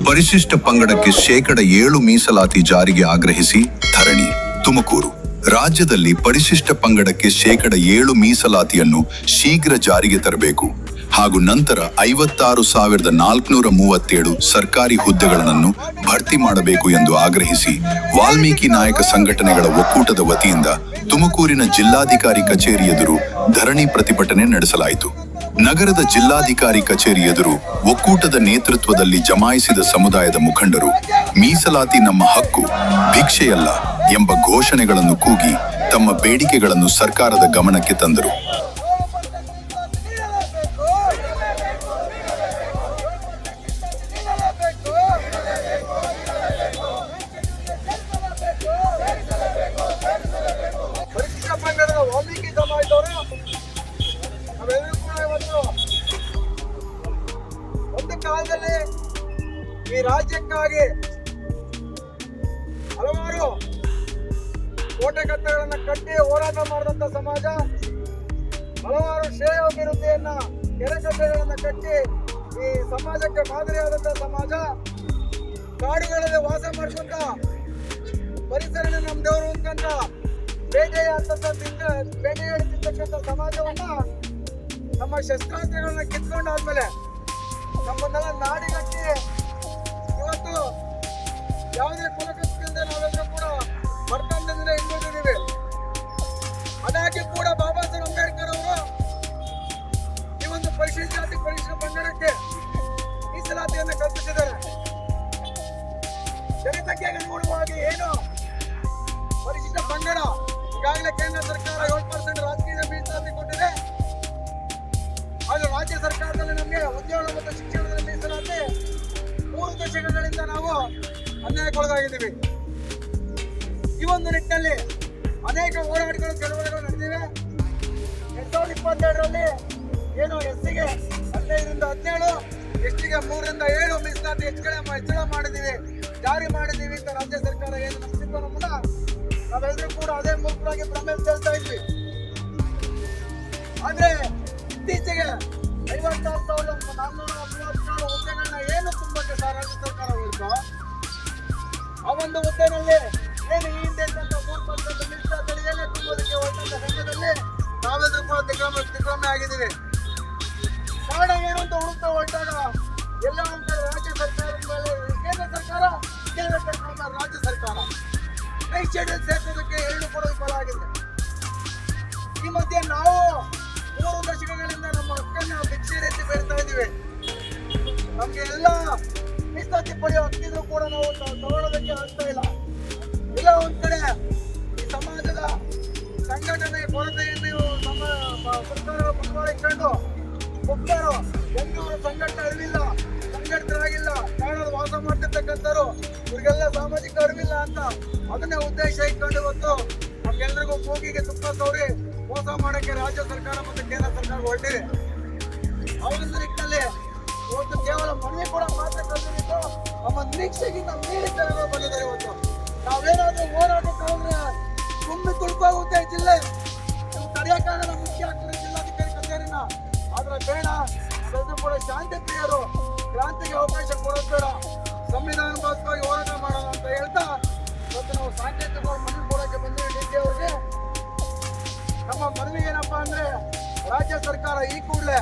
ಪರಿಶಿಷ್ಟ ಪಂಗಡಕ್ಕೆ 7% ಮೀಸಲಾತಿ ಜಾರಿಗೆ ಆಗ್ರಹಿಸಿ ಧರಣಿ. ತುಮಕೂರು. ರಾಜ್ಯದಲ್ಲಿ ಪರಿಶಿಷ್ಟ ಪಂಗಡಕ್ಕೆ 7% ಮೀಸಲಾತಿಯನ್ನು ಶೀಘ್ರ ಜಾರಿಗೆ ತರಬೇಕು ಹಾಗೂ ನಂತರ 56,437 ಸರ್ಕಾರಿ ಹುದ್ದೆಗಳನ್ನು ಭರ್ತಿ ಮಾಡಬೇಕು ಎಂದು ಆಗ್ರಹಿಸಿ ವಾಲ್ಮೀಕಿ ನಾಯಕ ಸಂಘಟನೆಗಳ ಒಕ್ಕೂಟದ ವತಿಯಿಂದ ತುಮಕೂರಿನ ಜಿಲ್ಲಾಧಿಕಾರಿ ಕಚೇರಿ ಎದುರು ಧರಣಿ ಪ್ರತಿಭಟನೆ ನಡೆಸಲಾಯಿತು. ನಗರದ ಜಿಲ್ಲಾಧಿಕಾರಿ ಕಚೇರಿ ಎದುರು ಒಕ್ಕೂಟದ ನೇತೃತ್ವದಲ್ಲಿ ಜಮಾಯಿಸಿದ ಸಮುದಾಯದ ಮುಖಂಡರು ಮೀಸಲಾತಿ ನಮ್ಮ ಹಕ್ಕು, ಭಿಕ್ಷೆಯಲ್ಲ ಎಂಬ ಘೋಷಣೆಗಳನ್ನು ಕೂಗಿ ತಮ್ಮ ಬೇಡಿಕೆಗಳನ್ನು ಸರ್ಕಾರದ ಗಮನಕ್ಕೆ ತಂದರು. ಒಂದು ಕಾಲದಲ್ಲಿ ಈ ರಾಜ್ಯಕ್ಕಾಗಿ ಹಲವಾರು ಕೋಟೆಗಟ್ಟೆಗಳನ್ನ ಕಟ್ಟಿ ಹೋರಾಟ ಮಾಡಿದಂತ ಸಮಾಜ, ಹಲವಾರು ಶ್ರೇಯೋಭಿವೃದ್ಧಿಯನ್ನ ಕೆರೆಕಟ್ಟೆಗಳನ್ನ ಕಟ್ಟಿ ಈ ಸಮಾಜಕ್ಕೆ ಮಾದರಿಯಾದಂತ ಸಮಾಜ, ಕಾಡುಗಳಲ್ಲಿ ವಾಸ ಮಾಡಿದಂತ ಪರಿಸರನ ನಮ್ಮ ದೇವರು ಅನ್ಕೊಂಡ ಬೇಟೆಯಾಡ್ತಿರ್ತಕ್ಕಂಥ ಸಮಾಜವನ್ನ ನಮ್ಮ ಶಸ್ತ್ರಾಸ್ತ್ರಗಳನ್ನ ಕಿತ್ಕೊಂಡಾದ್ಮೇಲೆ ನಮ್ಮನ್ನೆಲ್ಲ ನಾಡಿಗಟ್ಟಿ ಇವತ್ತು ಯಾವುದೇ ಕುಲಕೃತ್ಯದಿಂದ ನಾವೆಲ್ಲರೂ ಕೂಡ ಬಡತನದಿಂದ ಹಿಂದುಳಿದಿದ್ದೀವಿ. ಅದಾಗಿ ಕೂಡ ಬಾಬಾ ಸಾಹೇಬ್ ಅಂಬೇಡ್ಕರ್ ಅವರು ಈ ಒಂದು ಪರಿಶಿಷ್ಟ ಜಾತಿ ಪರಿಶಿಷ್ಟ ಪಂಗಡಕ್ಕೆ ಮೀಸಲಾತಿಯನ್ನು ಕಲ್ಪಿಸಿದ್ದಾರೆ. ಜನಸಂಖ್ಯೆಗೆ ಅನುಗುಣವಾಗಿ ಏನು ಪರಿಶಿಷ್ಟ ಪಂಗಡ ಈಗಾಗಲೇ ಕೇಂದ್ರ ಸರ್ಕಾರ 7% ರಾಜಕೀಯ ಮೀಸಲಾತಿ ಕೊಟ್ಟಿದೆ. ಆದರೆ ರಾಜ್ಯ ಸರ್ಕಾರದಲ್ಲಿ ನಮಗೆ ಉದ್ಯೋಗ ಮತ್ತು ಶಿಕ್ಷಣದಲ್ಲಿ ಮೀಸಲಾತಿ 3 ದಶಕಗಳಿಂದ ನಾವು ಅನ್ಯಾಯಕ್ಕೊಳಗಾಗಿದ್ದೀವಿ. ಈ ಒಂದು ನಿಟ್ಟಿನಲ್ಲಿ ಅನೇಕ ಹೋರಾಟಗಳು ಚಳವಳಿಗಳು ನಡೆದಿವೆ. 2022ರಲ್ಲಿ ಏನು ಎಸ್ಸಿಗೆ 15ರಿಂದ 17, ಎಸ್ಟಿಗೆ 3ರಿಂದ 7 ಮೀಸಲಾತಿ ಹೆಚ್ಚಳ ಮಾಡಿದ್ದೀವಿ, ಜಾರಿ ಮಾಡಿದ್ದೀವಿ ಅಂತ ರಾಜ್ಯ ಸರ್ಕಾರ ಏನು ನಂಬಿಸಿದ್ದು ನಮ್ಮನ್ನ ನಾವೆಲ್ಲರೂ ಕೂಡ ಅದೇ ಮೂಲಕವಾಗಿ ಪ್ರಮೇಯ ಹೇಳ್ತಾ ಇದ್ವಿ. ಆದ್ರೆ ಇತ್ತೀಚೆಗೆ 56,436 ಹುದ್ದೆಗಳನ್ನ ಏನು ತುಂಬಕ್ಕೆ ರಾಜ್ಯ ಸರ್ಕಾರ ಹೊರತು ಆ ಒಂದು ಹುದ್ದೆನಲ್ಲಿ ಏನು ಈ ಹಿಂದೆ 3% ಮೀಸಲಾತಿ ಏನೇ ತುಂಬೋದಕ್ಕೆ ಹೊರಟಂತ ಸಮಯದಲ್ಲಿ ನಾವೆಲ್ಲರೂ ಕೂಡ ದಿಗ್ಭ್ರಮೆ ಆಗಿದ್ದೀವಿ. ಕಾರಣ ಏನು ಅಂತ ಹುಡುಕ್ತಾ ಹೊರಟಾಗ ಎಲ್ಲ ಒಂದು ಕಡೆ ರಾಜ್ಯ ಸರ್ಕಾರದ ಮೇಲೆ ಕೇಂದ್ರ ಸರ್ಕಾರ, ಕೇಂದ್ರ ಸರ್ಕಾರದ ರಾಜ್ಯ ಸರ್ಕಾರ ಶೆಡ್ಯೂಲ್ ಸೇರ್ಸೋದಕ್ಕೆ 2 ಕೂಡ ವಿಫಲ ಆಗಿದೆ. ಈ ಮಧ್ಯೆ ನಾವು 3 ದಶಕಗಳಿಂದ ನಮ್ಮ ಹಕ್ಕನ್ನು ಭಿಕ್ಷೆ ರೀತಿ ಬೇಡ್ತಾ ಇದ್ದೀವಿ. ನಮ್ಗೆ ಎಲ್ಲ ಮೀಸಲಾತಿ ಪಡೆಯೋ ಹಕ್ಕಿದ್ರು ಕೂಡ ನಾವು ತಗೊಳ್ಳೋದಕ್ಕೆ ಆಗ್ತಾ ಇಲ್ಲ. ಇಲ್ಲ ಒಂದ್ ಕಡೆ ಈ ಸಮಾಜದ ಸಂಘಟನೆ ಕೊರತೆಯನ್ನು ನಮ್ಮ ಸರ್ಕಾರ ಮುಂದುವರಿಕೊಂಡು ಹೋಗ್ತಾರೋ, ಎಂದವರು ಸಂಘಟನೆ ಅರಿವಿಲ್ಲ, ಸಂಘಟಿತರಾಗಿಲ್ಲ, ಕಾರಣದ ವಾಸ ಮಾಡ್ತಿರ್ತಕ್ಕಂಥವ್ರು ಇವ್ರಿಗೆಲ್ಲ ಸಾಮಾಜಿಕ ಅರಿವಿಲ್ಲ ಅಂತ ಅದನ್ನೇ ಉದ್ದೇಶ ಇಟ್ಕೊಂಡು ಇವತ್ತು ನಮ್ಗೆಲ್ಲರಿಗೂ ಮೂಗಿಗೆ ತುಪ್ಪ ಸೌರಿ ಮೋಸ ಮಾಡಕ್ಕೆ ರಾಜ್ಯ ಸರ್ಕಾರ ಮತ್ತು ಕೇಂದ್ರ ಸರ್ಕಾರ ಹೊರಟಿದೆ. ಆ ಒಂದು ನಿಟ್ಟಿನಲ್ಲಿ ಇವತ್ತು ಕೇವಲ ಮನವಿ ಕೂಡ ಮಾತ್ರ ಕಲಿತು ನಮ್ಮ ನಿರೀಕ್ಷೆಗಿಂತ ಮೀರಿ ಜನಗಳು ಬಂದಿದ್ದಾರೆ. ಇವತ್ತು ನಾವೇನಾದ್ರೂ ಹೋರಾಟಕ್ಕೆ ಹೋದ್ರೆ ತುಂಬಿ ತುಳುಕೋಗುತ್ತೆ ಜಿಲ್ಲೆ, ನೀವು ತಡೆಯಕ್ಕಾಗಲ್ಲ, ಮುಖ್ಯ ಆಗ್ತದೆ ಜಿಲ್ಲಾಧಿಕಾರಿ ಕಚೇರಿನ. ಆದ್ರೆ ಬೇಡ, ಅದನ್ನು ಕೂಡ ಶಾಂತಿ ಪ್ರಿಯರು, ಕ್ರಾಂತಿಗೆ ಅವಕಾಶ ಕೊಡೋದು ಬೇಡ, ಸಂವಿಧಾನಬದ್ಧವಾಗಿ ಹೋರಾಟ ಮಾಡೋಣ ಅಂತ ಹೇಳ್ತಾ ಇವತ್ತು ನಾವು ಸಾಂಕೇತಿಕವಾಗಿ ಮನವಿ ಕೊಡೋಕೆ ಬಂದಿವಿ. ಡಿ ಅವ್ರಿಗೆ ನಮ್ಮ ಮನವಿ ಏನಪ್ಪಾ ಅಂದ್ರೆ, ರಾಜ್ಯ ಸರ್ಕಾರ ಈ ಕೂಡಲೇ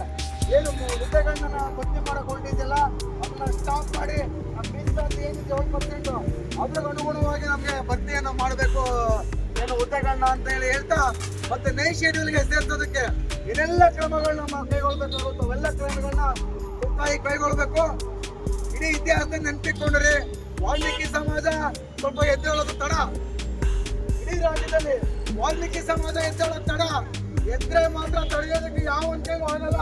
ಏನು ಹುದ್ದೆಗಳನ್ನ ಭರ್ತಿ ಮಾಡಿಕೊಂಡಿದ್ದಿಲ್ಲ ಅದನ್ನ ಸ್ಟಾಪ್ ಮಾಡಿ ನಮ್ಮ ಮೀಸಲಾತಿ ಏನಿದೆ 7% ಅದ್ರ ಅನುಗುಣವಾಗಿ ನಮಗೆ ಭರ್ತಿಯನ್ನ ಮಾಡಬೇಕು ಏನು ಹುದ್ದೆಗಳನ್ನ ಅಂತ ಹೇಳ್ತಾ, ಮತ್ತೆ ನೈ ಶೆಡ್ಯೂಲ್ಗೆ ಸೇರ್ಸೋದಕ್ಕೆ ಇದೆಲ್ಲ ಕ್ರಮಗಳನ್ನ ನಾವು ಕೈಗೊಳ್ಬೇಕಾಗುತ್ತೆ. ಅವೆಲ್ಲ ಕ್ರಮಗಳನ್ನ ಒತ್ತಾಗಿ ಕೈಗೊಳ್ಬೇಕು. ಇಡೀ ಇತಿಹಾಸ ನೆನಪಿಕೊಂಡ್ರೆ ವಾಲ್ಮೀಕಿ ಸಮಾಜ ಸ್ವಲ್ಪ ಎದ್ದೇಳೋದು ತಡ. ಇಡೀ ರಾಜ್ಯದಲ್ಲಿ ವಾಲ್ಮೀಕಿ ಸಮಾಜ ಎದ್ದೇಳೋದು ತಡ. ಎದ್ರೆ ಮಾತ್ರ ತಡೆಯೋದಕ್ಕೆ ಯಾವನ್ ಕೈಲೂ ಆಗಲ್ಲ.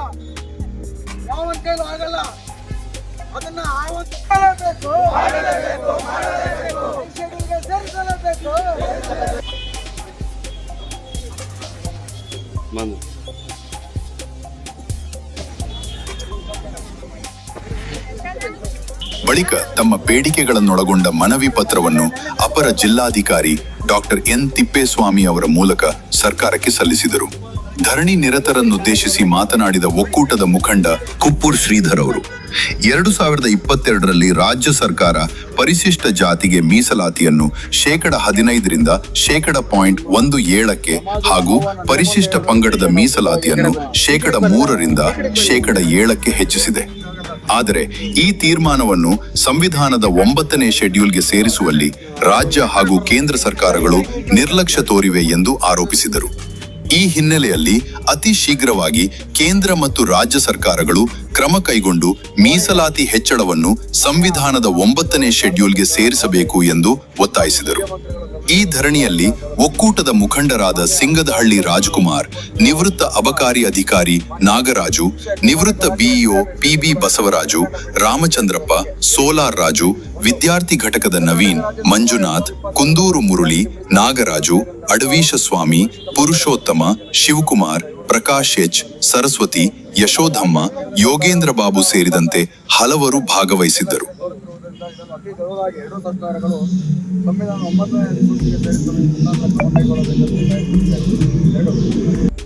ಅದನ್ನ ಸೇರಿಸಲೇಬೇಕು. ಬಳಿಕ ತಮ್ಮ ಬೇಡಿಕೆಗಳನ್ನೊಳಗೊಂಡ ಮನವಿ ಪತ್ರವನ್ನು ಅಪರ ಜಿಲ್ಲಾಧಿಕಾರಿ ಡಾಕ್ಟರ್ ಎನ್ ತಿಪ್ಪೇಸ್ವಾಮಿ ಅವರ ಮೂಲಕ ಸರ್ಕಾರಕ್ಕೆ ಸಲ್ಲಿಸಿದರು. ಧರಣಿ ನಿರತರನ್ನುದ್ದೇಶಿಸಿ ಮಾತನಾಡಿದ ಒಕ್ಕೂಟದ ಮುಖಂಡ ಕುಪ್ಪೂರ್ ಶ್ರೀಧರ್ ಅವರು 2022ರಲ್ಲಿ ರಾಜ್ಯ ಸರ್ಕಾರ ಪರಿಶಿಷ್ಟ ಜಾತಿಗೆ ಮೀಸಲಾತಿಯನ್ನು 15% 0.17% ಹಾಗೂ ಪರಿಶಿಷ್ಟ ಪಂಗಡದ ಮೀಸಲಾತಿಯನ್ನು 3% 7% ಹೆಚ್ಚಿಸಿದೆ. ಆದರೆ ಈ ತೀರ್ಮಾನವನ್ನು ಸಂವಿಧಾನದ 9ನೇ ಶೆಡ್ಯೂಲ್ಗೆ ಸೇರಿಸುವಲ್ಲಿ ರಾಜ್ಯ ಹಾಗೂ ಕೇಂದ್ರ ಸರ್ಕಾರಗಳು ನಿರ್ಲಕ್ಷ್ಯ ತೋರಿವೆ ಎಂದು ಆರೋಪಿಸಿದರು. ಈ ಹಿನ್ನೆಲೆಯಲ್ಲಿ ಅತಿ ಶೀಘ್ರವಾಗಿ ಕೇಂದ್ರ ಮತ್ತು ರಾಜ್ಯ ಸರ್ಕಾರಗಳು ಕ್ರಮ ಕೈಗೊಂಡು ಮೀಸಲಾತಿ ಹೆಚ್ಚಳವನ್ನು ಸಂವಿಧಾನದ 9ನೇ ಶೆಡ್ಯೂಲ್ಗೆ ಸೇರಿಸಬೇಕು ಎಂದು ಒತ್ತಾಯಿಸಿದರು. ಈ ಧರಣಿಯಲ್ಲಿ ಒಕ್ಕೂಟದ ಮುಖಂಡರಾದ ಸಿಂಗದಹಳ್ಳಿ ರಾಜಕುಮಾರ್, ನಿವೃತ್ತ ಅಬಕಾರಿ ಅಧಿಕಾರಿ ನಾಗರಾಜು, ನಿವೃತ್ತ BEO PB Basavaraju, Ramachandrappa, solar Raju, ವಿದ್ಯಾರ್ಥಿ ಘಟಕದ ನವೀನ್, ಮಂಜುನಾಥ್, ಕುಂದೂರು ಮುರಳಿ, ನಾಗರಾಜು, ಅಡವೀಶ ಸ್ವಾಮಿ, ಪುರುಷೋತ್ತಮ, ಶಿವಕುಮಾರ್, ಪ್ರಕಾಶ್ ಎಚ್, ಸರಸ್ವತಿ, ಯಶೋಧಮ್ಮ, ಯೋಗೇಂದ್ರ ಬಾಬು ಸೇರಿದಂತೆ ಹಲವರು ಭಾಗವಹಿಸಿದ್ದರು. ಅತಿ ಗೌರವವಾಗಿ ಎರಡೂ ಸರ್ಕಾರಗಳು ಸಂವಿಧಾನ 9ನೇ ಅಧಿಸೂಚನೆಗೆ ಸೇರಿಸಲು ಮುಖಾಂತರ ಕ್ರಮ ಕೈಗೊಳ್ಳಬೇಕೆಂದು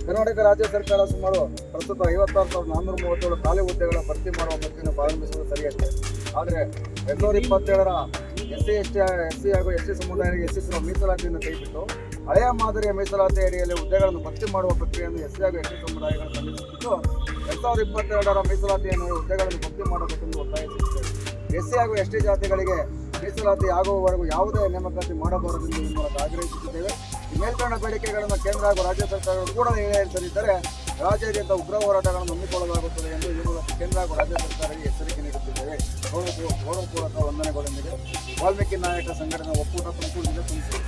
ಕರ್ನಾಟಕ ರಾಜ್ಯ ಸರ್ಕಾರ ಸುಮಾರು ಪ್ರಸ್ತುತ 56,437 ಖಾಲಿ ಹುದ್ದೆಗಳ ಭರ್ತಿ ಮಾಡುವ ಪ್ರಕ್ರಿಯೆಯನ್ನು ಪ್ರಾರಂಭಿಸುವುದು ಸರಿಯಷ್ಟೇ. ಆದರೆ 2027ರ ಎಸ್ಸಿ ಹಾಗೂ ಎಸ್ಟಿ ಸಮುದಾಯಗಳಿಗೆ ಹೆಚ್ಚಿಸಿರುವ ಮೀಸಲಾತಿಯನ್ನು ಕೈಬಿಟ್ಟು ಹಳೆಯ ಮಾದರಿಯ ಮೀಸಲಾತಿ ಅಡಿಯಲ್ಲಿ ಹುದ್ದೆಗಳನ್ನು ಭರ್ತಿ ಮಾಡುವ ಪ್ರಕ್ರಿಯೆಯನ್ನು ಎಸ್ಸಿ ಹಾಗೂ ಎಸ್ಟಿ ಸಮುದಾಯಗಳು ಸಲ್ಲಿಸುತ್ತಿದ್ದು 2022ರ ಮೀಸಲಾತಿಯನ್ನು ಹುದ್ದೆಗಳನ್ನು ಭರ್ತಿ ಮಾಡಬೇಕೆಂದು ಒತ್ತಾಯಿಸುತ್ತೇವೆ. ಎಸ್ಸಿ ಹಾಗೂ ಎಸ್ಟಿ ಜಾತಿಗಳಿಗೆ ಮೀಸಲಾತಿ ಆಗುವವರೆಗೂ ಯಾವುದೇ ನೇಮಕಾತಿ ಮಾಡಬಾರದೆಂದು ಈ ಮೂಲಕ ಆಗ್ರಹಿಸುತ್ತಿದ್ದೇವೆ. ಈ ಮೇಲ್ಕಂಡ ಬೇಡಿಕೆಗಳನ್ನು ಕೇಂದ್ರ ಹಾಗೂ ರಾಜ್ಯ ಸರ್ಕಾರಗಳು ಕೂಡ ಈಡೇರಿಸದಿದ್ದರೆ ರಾಜ್ಯಾದ್ಯಂತ ಉಗ್ರ ಹೋರಾಟಗಳನ್ನು ಹಮ್ಮಿಕೊಳ್ಳಲಾಗುತ್ತದೆ ಎಂದು ಈ ಮೂಲಕ ಕೇಂದ್ರ ಹಾಗೂ ರಾಜ್ಯ ಸರ್ಕಾರಕ್ಕೆ ಎಚ್ಚರಿಕೆ ನೀಡುತ್ತಿದ್ದೇವೆ. ಗೌರವಪೂರ್ವಕ ವಂದನೆಗಳೊಂದಿಗೆ ವಾಲ್ಮೀಕಿ ನಾಯಕ ಸಂಘಟನೆ ಒಕ್ಕೂಟ ತುಮಕೂರು ಜಿಲ್ಲೆ ತುಮಕೂರು.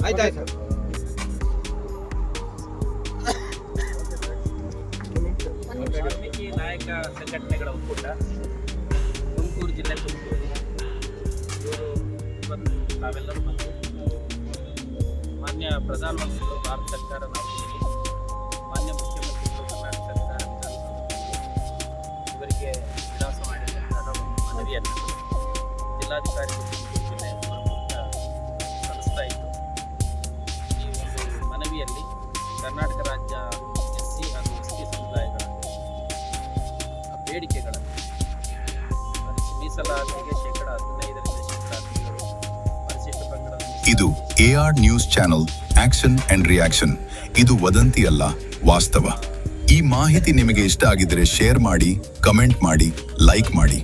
ಆಯ್ತಾಯ್ತು. ವಾಲ್ಮೀಕಿ ನಾಯಕ ಸಂಘಟನೆಗಳ ಒಕ್ಕೂಟ ತುಮಕೂರು ಜಿಲ್ಲೆ ತುಮಕೂರು ಇವರು ಇವತ್ತು ತಾವೆಲ್ಲರೂ ಬಂದು ಮಾನ್ಯ ಪ್ರಧಾನಮಂತ್ರಿಗಳು ಭಾರತ ಸರ್ಕಾರ ಮಾನ್ಯ ಮುಖ್ಯಮಂತ್ರಿಗಳು ಕರ್ನಾಟಕ ಸರ್ಕಾರ ಇವರಿಗೆ ವಿಳಾಸ ಮಾಡಿದಂತಹ ಒಂದು ಮನವಿಯನ್ನು ಜಿಲ್ಲಾಧಿಕಾರಿ ತುಮಕೂರು ಜಿಲ್ಲೆ ಸಲ್ಲಿಸ್ತಾ ಇತ್ತು. ಈ ಒಂದು ಮನವಿಯಲ್ಲಿ ಕರ್ನಾಟಕ ರಾಜ್ಯ ಎಸ್ಸಿ ಹಾಗೂ ಎಸ್ಟಿ ಸಮುದಾಯಗಳ ಬೇಡಿಕೆಗಳನ್ನು ಮೀಸಲಾತಿಗೆ 15% 17% ಪರಿಶಿಷ್ಟ ಪಂಗಡ. ಇದು AR news channel action and reaction. ಇದು ವದಂತಿ ಅಲ್ಲ, ವಾಸ್ತವ. ಈ ಮಾಹಿತಿ ನಿಮಗೆ ಇಷ್ಟ ಆಗಿದ್ರೆ ಶೇರ್ ಮಾಡಿ, ಕಮೆಂಟ್ ಮಾಡಿ, ಲೈಕ್ ಮಾಡಿ.